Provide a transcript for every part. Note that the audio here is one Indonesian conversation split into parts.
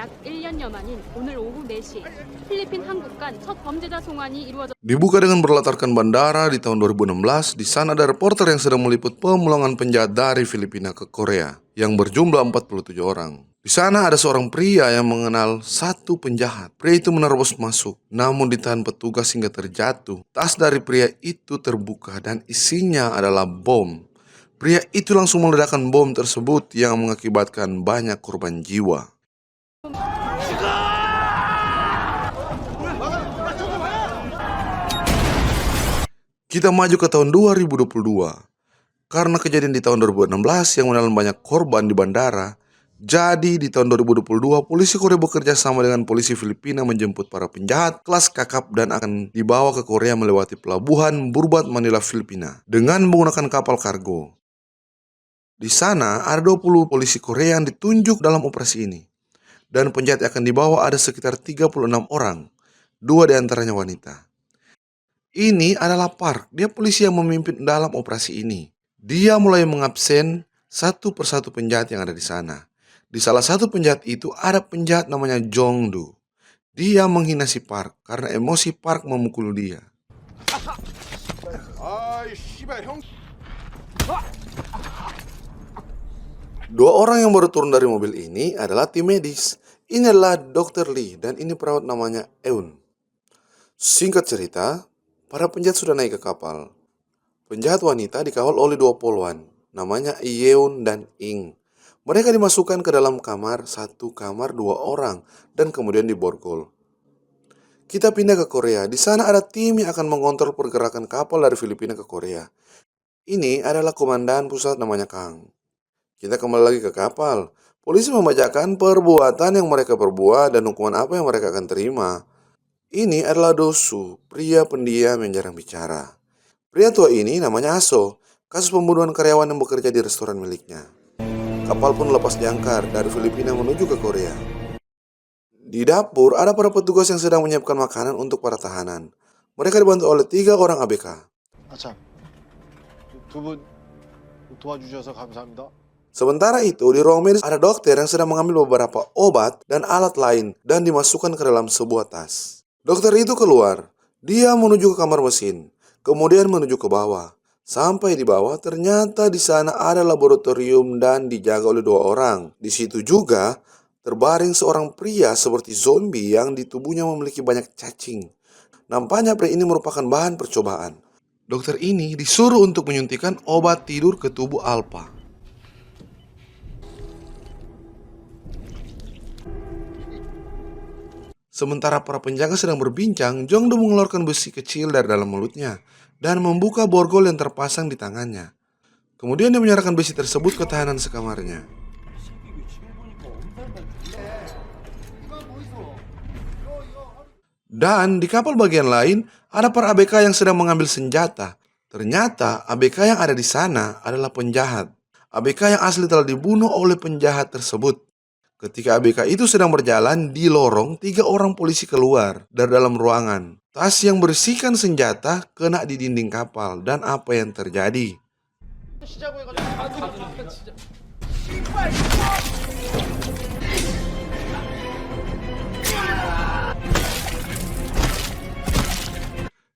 약 1년여 만인 오늘 오후 4시 필리핀 한국 간 첫 범죄자 송환이 이루어졌습니다. Dibuka dengan berlatarkan bandara di tahun 2016, di sana ada reporter yang sedang meliput pemulangan penjahat dari Filipina ke Korea yang berjumlah 47 orang. Di sana ada seorang pria yang mengenal satu penjahat. Pria itu menerobos masuk, namun ditahan petugas hingga terjatuh. Tas dari pria itu terbuka dan isinya adalah bom. Pria itu langsung meledakkan bom tersebut yang mengakibatkan banyak korban jiwa. Kita maju ke tahun 2022. Karena kejadian di tahun 2016 yang menelan banyak korban di bandara, jadi di tahun 2022 polisi Korea bekerja sama dengan polisi Filipina menjemput para penjahat kelas kakap dan akan dibawa ke Korea melewati pelabuhan Burbat Manila, Filipina dengan menggunakan kapal kargo. Di sana ada 20 polisi Korea yang ditunjuk dalam operasi ini. Dan penjahat yang akan dibawa ada sekitar 36 orang, 2 diantaranya wanita. Ini adalah Park, dia polisi yang memimpin dalam operasi ini. Dia mulai mengabsen satu persatu penjahat yang ada di sana. Di salah satu penjahat itu ada penjahat namanya Jongdu. Dia menghina si Park karena emosi Park memukul dia. Dua orang yang baru turun dari mobil ini adalah tim medis. Ini adalah Dr. Lee dan ini perawat namanya Eun. Singkat cerita, para penjahat sudah naik ke kapal. Penjahat wanita dikawal oleh 2 poluan, namanya Yeon dan Ing. Mereka dimasukkan ke dalam kamar, 1 kamar 2 orang, dan kemudian diborgol. Kita pindah ke Korea. Di sana ada tim yang akan mengontrol pergerakan kapal dari Filipina ke Korea. Ini adalah komandan pusat namanya Kang. Kita kembali lagi ke kapal. Polisi membacakan perbuatan yang mereka perbuat dan hukuman apa yang mereka akan terima. Ini adalah Dosu, pria pendiam yang jarang bicara. Pria tua ini namanya Aso, kasus pembunuhan karyawan yang bekerja di restoran miliknya. Kapal pun lepas diangkar dari Filipina menuju ke Korea. Di dapur ada para petugas yang sedang menyiapkan makanan untuk para tahanan. Mereka dibantu oleh 3 orang ABK. 아참, 두 분 도와주셔서 감사합니다. Sementara itu, di ruang medis ada dokter yang sedang mengambil beberapa obat dan alat lain dan dimasukkan ke dalam sebuah tas. Dokter itu keluar. Dia menuju ke kamar mesin, kemudian menuju ke bawah. Sampai di bawah, ternyata di sana ada laboratorium dan dijaga oleh 2 orang. Di situ juga terbaring seorang pria seperti zombie yang di tubuhnya memiliki banyak cacing. Nampaknya pria ini merupakan bahan percobaan. Dokter ini disuruh untuk menyuntikkan obat tidur ke tubuh Alpha. Sementara para penjaga sedang berbincang, Jongdo mengeluarkan besi kecil dari dalam mulutnya dan membuka borgol yang terpasang di tangannya. Kemudian dia menyerahkan besi tersebut ke tahanan sekamarnya. Dan di kapal bagian lain, ada para ABK yang sedang mengambil senjata. Ternyata ABK yang ada di sana adalah penjahat. ABK yang asli telah dibunuh oleh penjahat tersebut. Ketika ABK itu sedang berjalan di lorong, 3 orang polisi keluar dari dalam ruangan. Tas yang berisikan senjata kena di dinding kapal dan apa yang terjadi?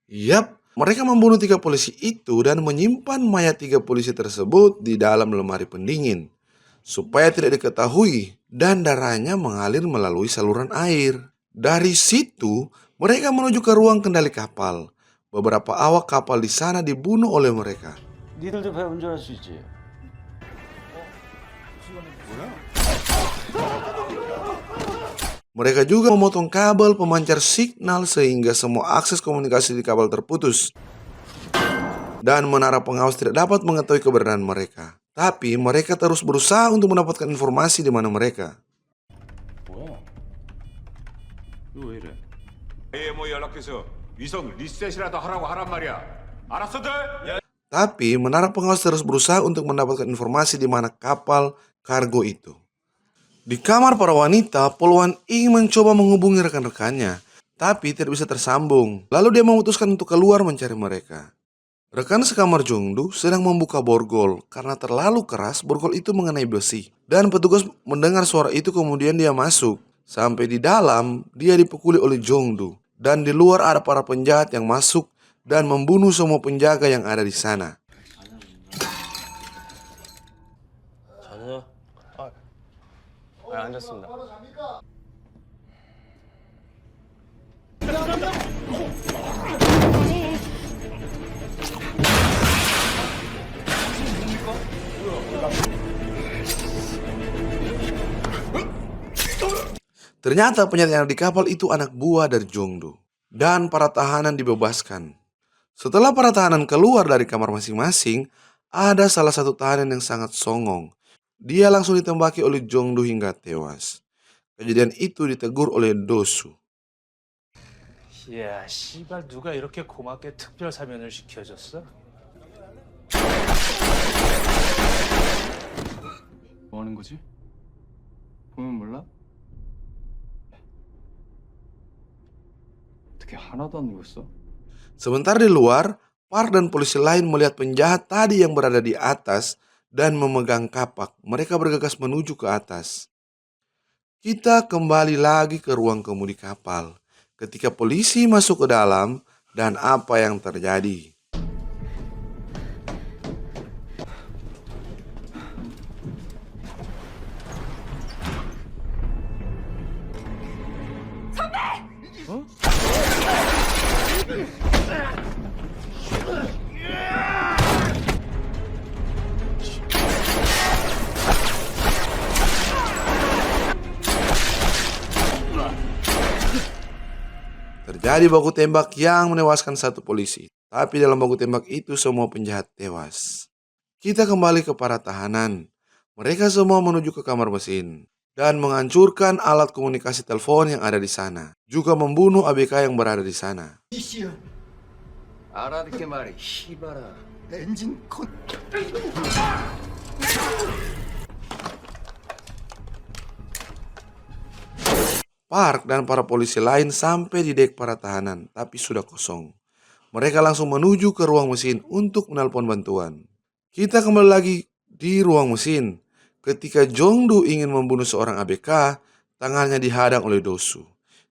Yap, mereka membunuh 3 polisi itu dan menyimpan mayat 3 polisi tersebut di dalam lemari pendingin supaya tidak diketahui dan darahnya mengalir melalui saluran air. Dari situ, mereka menuju ke ruang kendali kapal. Beberapa awak kapal di sana dibunuh oleh mereka. 니들도 배 운전할 수 있지? Mereka juga memotong kabel pemancar signal sehingga semua akses komunikasi di kapal terputus. Dan menara pengawas tidak dapat mengetahui keberadaan mereka. Tapi mereka terus berusaha untuk mendapatkan informasi di mana mereka. 뭐야? 이거 왜 이래? AMO 연락해서 위성 리셋이라도 하라고 하란 말이야. 알았어들? Tapi menara pengawas terus berusaha untuk mendapatkan informasi di mana kapal kargo itu. Di kamar para wanita, Poluan Ing mencoba menghubungi rekan-rekannya, tapi tidak bisa tersambung. Lalu dia memutuskan untuk keluar mencari mereka. Rekan sekamar Jongdu sedang membuka borgol. Karena terlalu keras, borgol itu mengenai besi. Dan petugas mendengar suara itu kemudian dia masuk. Sampai di dalam, dia dipukuli oleh Jongdu. Dan di luar ada para penjahat yang masuk dan membunuh semua penjaga yang ada di sana. 앉았습니다. Ternyata penjahat yang ada di kapal itu anak buah dari Jongdu. Dan para tahanan dibebaskan. Setelah para tahanan keluar dari kamar masing-masing, ada salah satu tahanan yang sangat songong. Dia langsung ditembaki oleh Jongdu hingga tewas. Kejadian itu ditegur oleh Dosu. 야, 씨발 누가 이렇게 고맙게 특별 사면을 시켜줬어? 뭐 하는 거지? 보면 몰라? 어떻게 하나도 안 누웠어? Sementara di luar, Park dan polisi lain melihat penjahat tadi yang berada di atas dan memegang kapak. Mereka bergegas menuju ke atas. Kita kembali lagi ke ruang kemudi kapal. Ketika polisi masuk ke dalam dan apa yang terjadi. Terjadi baku tembak yang menewaskan satu polisi. Tapi dalam baku tembak itu semua penjahat tewas. Kita kembali ke para tahanan. Mereka semua menuju ke kamar mesin. Dan menghancurkan alat komunikasi telepon yang ada di sana. Juga membunuh ABK yang berada di sana. 알아듣게 말해, 씨발아. Park dan para polisi lain sampai di dek para tahanan, tapi sudah kosong. Mereka langsung menuju ke ruang mesin untuk menelpon bantuan. Kita kembali lagi di ruang mesin. Ketika Jongdu ingin membunuh seorang ABK, tangannya dihadang oleh Dosu.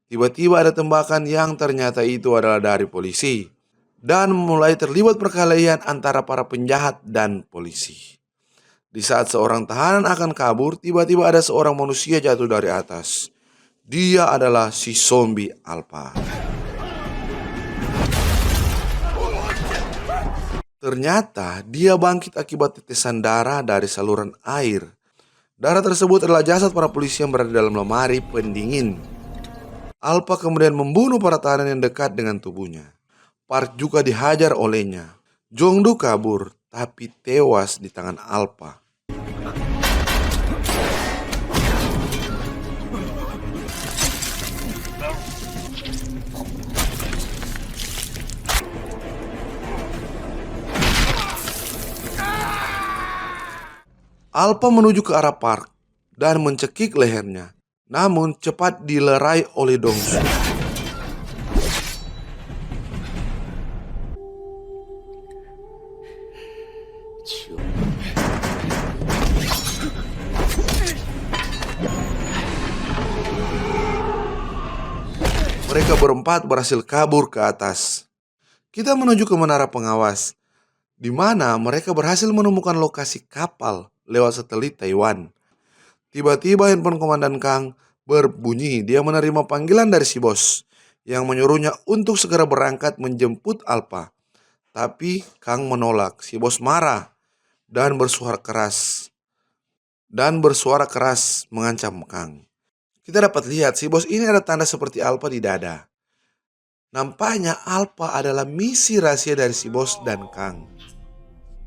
Tiba-tiba ada tembakan yang ternyata itu adalah dari polisi. Dan mulai terlibat perkelahian antara para penjahat dan polisi. Di saat seorang tahanan akan kabur, tiba-tiba ada seorang manusia jatuh dari atas. Dia adalah si zombie Alpha. Ternyata dia bangkit akibat tetesan darah dari saluran air. Darah tersebut adalah jasad para polisi yang berada dalam lemari pendingin. Alpha kemudian membunuh para tahanan yang dekat dengan tubuhnya. Park juga dihajar olehnya. Jongdu kabur, tapi tewas di tangan Alpha. Alpha menuju ke arah Park dan mencekik lehernya, namun cepat dilerai oleh Dongsu. Mereka berempat berhasil kabur ke atas. Kita menuju ke menara pengawas, di mana mereka berhasil menemukan lokasi kapal lewat satelit Taiwan. Tiba-tiba handphone Komandan Kang berbunyi. Dia menerima panggilan dari si bos yang menyuruhnya untuk segera berangkat menjemput Alpha. Tapi Kang menolak. Si bos marah dan bersuara keras. Mengancam Kang. Kita dapat lihat si bos ini ada tanda seperti Alpha di dada. Nampaknya Alpha adalah misi rahasia dari si bos dan Kang.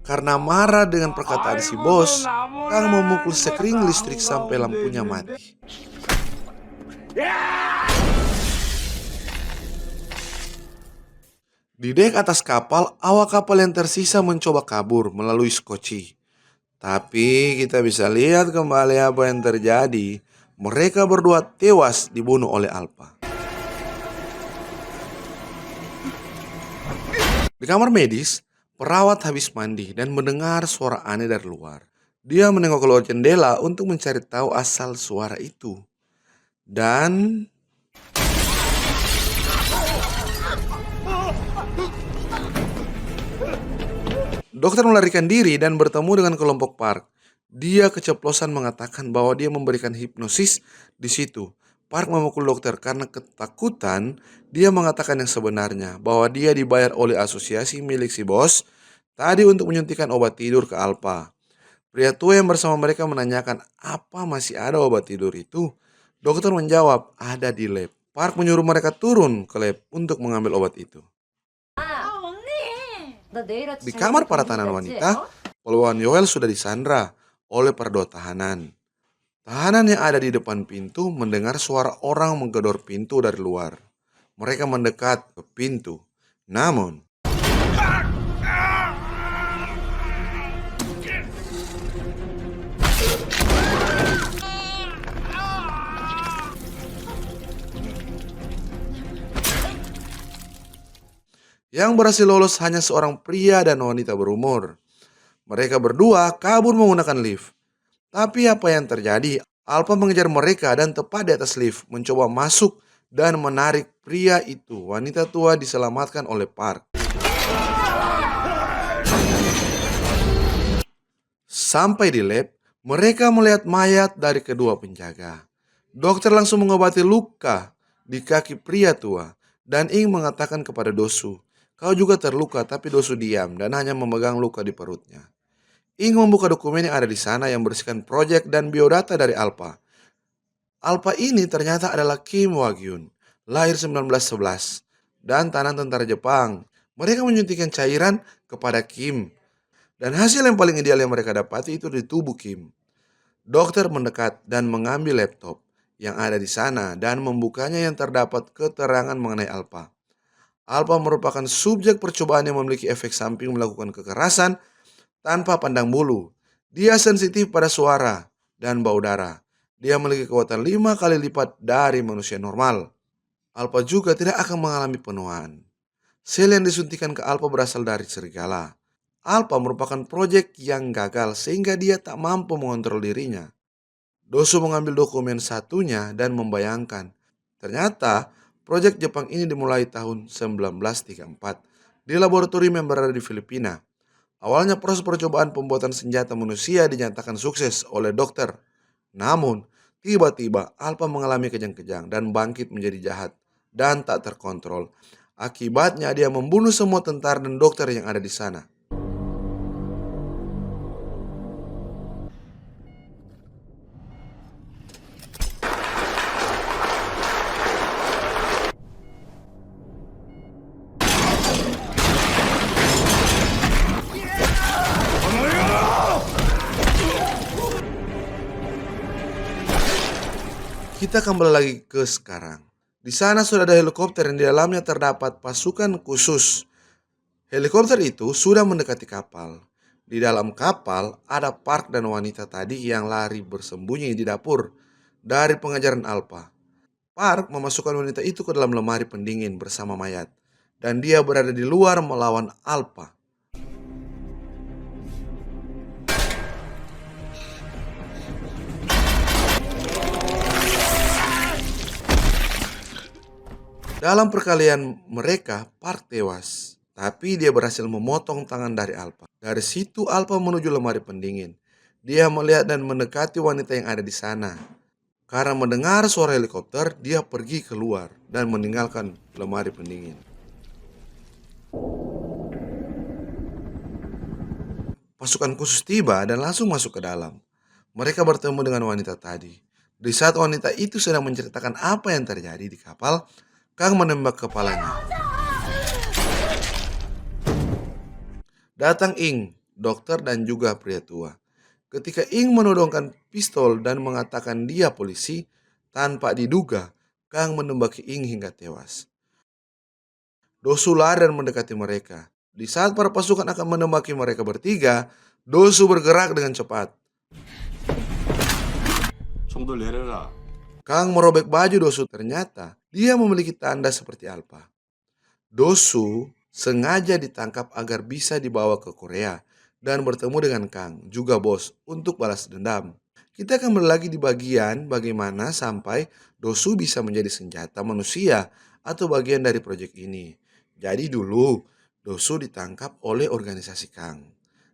Karena marah dengan perkataan si bos, Kang memukul sekring listrik sampai lampunya mati. Di dek atas kapal, awak kapal yang tersisa mencoba kabur melalui skoci. Tapi kita bisa lihat kembali apa yang terjadi. Mereka berdua tewas dibunuh oleh Alpha. Di kamar medis, perawat habis mandi dan mendengar suara aneh dari luar. Dia menengok keluar jendela untuk mencari tahu asal suara itu. Dan dokter melarikan diri dan bertemu dengan kelompok Park. Dia keceplosan mengatakan bahwa dia memberikan hipnosis di situ. Park memukul dokter karena ketakutan. Dia mengatakan yang sebenarnya, bahwa dia dibayar oleh asosiasi milik si bos tadi untuk menyuntikkan obat tidur ke Alpha. Pria tua yang bersama mereka menanyakan apa masih ada obat tidur itu. Dokter menjawab ada di lab. Park menyuruh mereka turun ke lab untuk mengambil obat itu. Di kamar para tahanan wanita, Polwan Yoel sudah disandra oleh para dua tahanan. Tahanan yang ada di depan pintu mendengar suara orang menggedor pintu dari luar. Mereka mendekat ke pintu. Namun, yang berhasil lolos hanya seorang pria dan wanita berumur. Mereka berdua kabur menggunakan lift. Tapi apa yang terjadi? Alpha mengejar mereka dan tepat di atas lift mencoba masuk dan menarik pria itu. Wanita tua diselamatkan oleh Park. Sampai di lab, mereka melihat mayat dari kedua penjaga. Dokter langsung mengobati luka di kaki pria tua dan Ing mengatakan kepada Dosu, "Kau juga terluka," tapi Dosu diam dan hanya memegang luka di perutnya. Ing membuka dokumen yang ada di sana yang berisikan proyek dan biodata dari Alpha. Alpha ini ternyata adalah Kim Wagyun, lahir 1911, dan tahanan tentara Jepang. Mereka menyuntikkan cairan kepada Kim, dan hasil yang paling ideal yang mereka dapati itu di tubuh Kim. Dokter mendekat dan mengambil laptop yang ada di sana dan membukanya yang terdapat keterangan mengenai Alpha. Alpha merupakan subjek percobaan yang memiliki efek samping melakukan kekerasan tanpa pandang bulu. Dia sensitif pada suara dan bau darah. Dia memiliki kekuatan 5 kali lipat dari manusia normal. Alpha juga tidak akan mengalami penuaan. Sel yang disuntikan ke Alpha berasal dari serigala. Alpha merupakan proyek yang gagal sehingga dia tak mampu mengontrol dirinya. Dosu mengambil dokumen satunya dan membayangkan. Ternyata proyek Jepang ini dimulai tahun 1934 di laboratorium yang berada di Filipina. Awalnya proses percobaan pembuatan senjata manusia dinyatakan sukses oleh dokter. Namun, tiba-tiba Alpha mengalami kejang-kejang dan bangkit menjadi jahat dan tak terkontrol. Akibatnya dia membunuh semua tentara dan dokter yang ada di sana. Kita kembali lagi ke sekarang. Di sana sudah ada helikopter yang di dalamnya terdapat pasukan khusus. Helikopter itu sudah mendekati kapal. Di dalam kapal ada Park dan wanita tadi yang lari bersembunyi di dapur dari pengejaran Alpha. Park memasukkan wanita itu ke dalam lemari pendingin bersama mayat. Dan dia berada di luar melawan Alpha. Dalam perkelahian mereka, Park tewas. Tapi dia berhasil memotong tangan dari Alpha. Dari situ Alpha menuju lemari pendingin. Dia melihat dan mendekati wanita yang ada di sana. Karena mendengar suara helikopter, dia pergi keluar dan meninggalkan lemari pendingin. Pasukan khusus tiba dan langsung masuk ke dalam. Mereka bertemu dengan wanita tadi. Di saat wanita itu sedang menceritakan apa yang terjadi di kapal, Kang menembak kepalanya. Datang Ing, dokter dan juga pria tua. Ketika Ing menodongkan pistol dan mengatakan dia polisi, tanpa diduga, Kang menembaki Ing hingga tewas. Dosu lari dan mendekati mereka. Di saat para pasukan akan menembaki mereka bertiga, Dosu bergerak dengan cepat. 총들 내려라. Kang merobek baju Dosu. Ternyata dia memiliki tanda seperti Alpha. Dosu sengaja ditangkap agar bisa dibawa ke Korea dan bertemu dengan Kang, juga bos, untuk balas dendam. Kita akan berlagi di bagian bagaimana sampai Dosu bisa menjadi senjata manusia atau bagian dari proyek ini. Jadi dulu Dosu ditangkap oleh organisasi Kang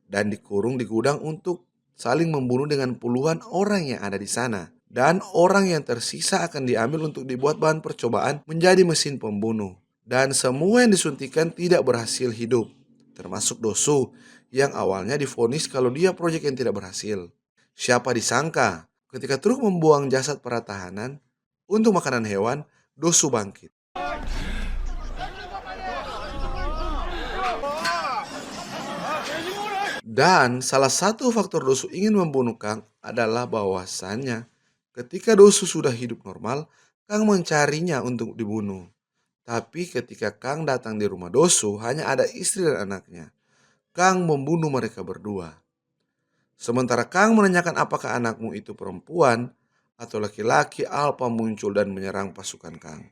dan dikurung di gudang untuk saling membunuh dengan puluhan orang yang ada di sana. Dan orang yang tersisa akan diambil untuk dibuat bahan percobaan menjadi mesin pembunuh. Dan semua yang disuntikan tidak berhasil hidup, termasuk Dosu yang awalnya divonis kalau dia proyek yang tidak berhasil. Siapa disangka ketika truk membuang jasad para tahanan untuk makanan hewan, Dosu bangkit. Dan salah satu faktor Dosu ingin membunuh Kang adalah bahwasannya ketika Dosu sudah hidup normal, Kang mencarinya untuk dibunuh. Tapi ketika Kang datang di rumah Dosu, hanya ada istri dan anaknya. Kang membunuh mereka berdua. Sementara Kang menanyakan apakah anakmu itu perempuan atau laki-laki, Alpa muncul dan menyerang pasukan Kang.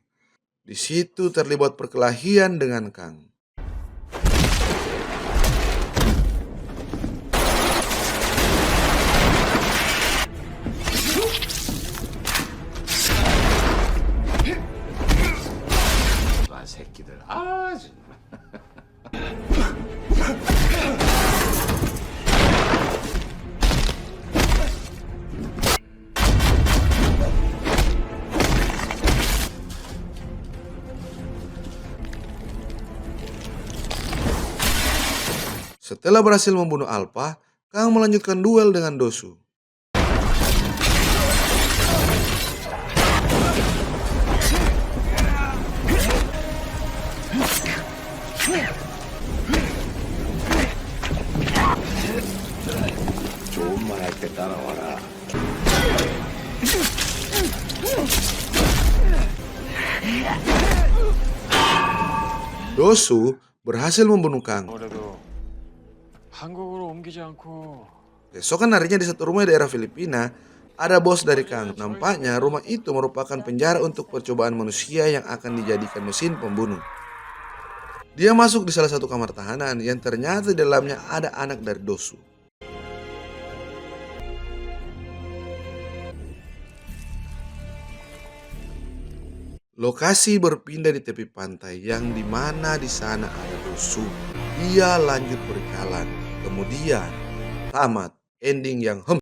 Di situ terlibat perkelahian dengan Kang. 새끼들. 아, 정말. Setelah berhasil membunuh Alpa, Kang melanjutkan duel dengan Dosu. 좋은 말 할 때 따라와라. Dosu berhasil membunuh Kang. 아무래도 한국으로 옮기지 않고 Keesokan harinya di satu rumah di daerah Filipina, ada bos dari Kang. Nampaknya rumah itu merupakan penjara untuk percobaan manusia yang akan dijadikan mesin pembunuh. Dia masuk di salah satu kamar tahanan yang ternyata di dalamnya ada anak dari Dosu. Lokasi berpindah di tepi pantai yang dimana di sana ada Dosu. Dia lanjut berjalan, kemudian tamat ending yang